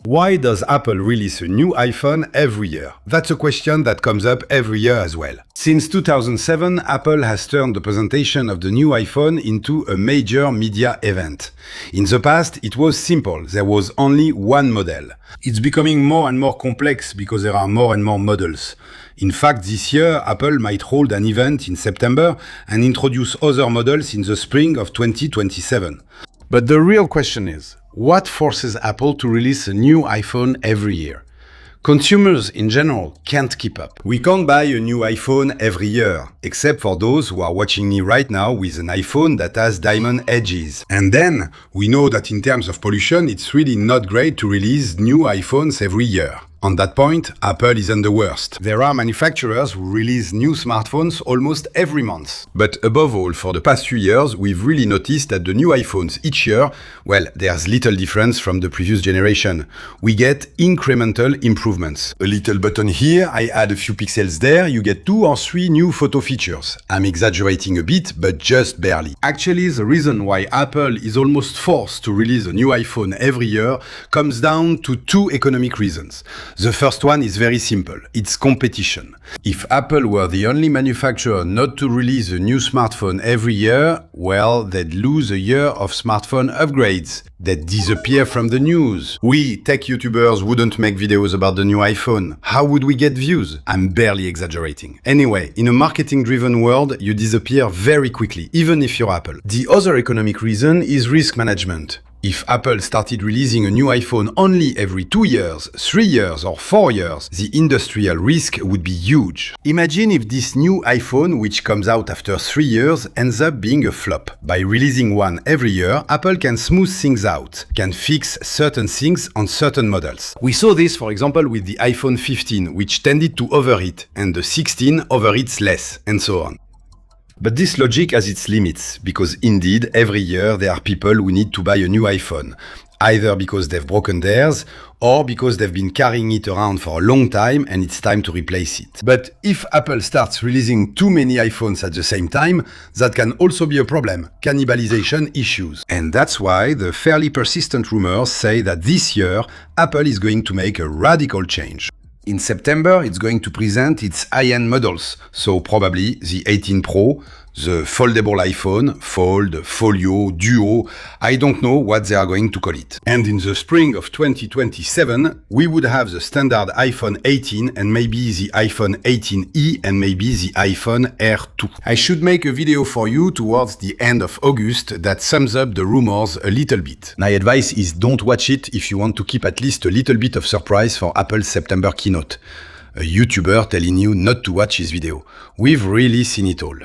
Why does Apple release a new iPhone every year? That's a question that comes up every year as well. Since 2007, Apple has turned the presentation of the new iPhone into a major media event. In the past, it was simple. There was only one model. It's becoming more and more complex because there are more and more models. In fact, this year, Apple might hold an event in September and introduce other models in the spring of 2027. But the real question is, what forces Apple to release a new iPhone every year? Consumers in general can't keep up. We can't buy a new iPhone every year, except for those who are watching me right now with an iPhone that has diamond edges. And then, we know that in terms of pollution, it's really not great to release new iPhones every year. On that point, Apple isn't the worst. There are manufacturers who release new smartphones almost every month. But above all, for the past few years, we've really noticed that the new iPhones each year, well, there's little difference from the previous generation. We get incremental improvements. A little button here, I add a few pixels there, you get 2 or 3 new photo features. I'm exaggerating a bit, but just barely. Actually, the reason why Apple is almost forced to release a new iPhone every year comes down to 2 economic reasons. The first one is very simple. It's competition. If Apple were the only manufacturer not to release a new smartphone every year, well, they'd lose a year of smartphone upgrades. They'd disappear from the news. We, tech YouTubers, wouldn't make videos about the new iPhone. How would we get views? I'm barely exaggerating. Anyway, in a marketing-driven world, you disappear very quickly, even if you're Apple. The other economic reason is risk management. If Apple started releasing a new iPhone only every 2 years, 3 years or 4 years, the industrial risk would be huge. Imagine if this new iPhone, which comes out after 3 years, ends up being a flop. By releasing one every year, Apple can smooth things out, can fix certain things on certain models. We saw this, for example, with the iPhone 15, which tended to overheat, and the 16 overheats less, and so on. But this logic has its limits, because indeed, every year there are people who need to buy a new iPhone, either because they've broken theirs, or because they've been carrying it around for a long time and it's time to replace it. But if Apple starts releasing too many iPhones at the same time, that can also be a problem, cannibalization issues. And that's why the fairly persistent rumors say that this year, Apple is going to make a radical change. In September, it's going to present its high-end models, so probably the 18 Pro, the foldable iPhone, Fold, Folio, Duo, I don't know what they are going to call it. And in the spring of 2027, we would have the standard iPhone 18 and maybe the iPhone 18e and maybe the iPhone Air 2. I should make a video for you towards the end of August that sums up the rumors a little bit. My advice is don't watch it if you want to keep at least a little bit of surprise for Apple's September keynote. A YouTuber telling you not to watch his video. We've really seen it all.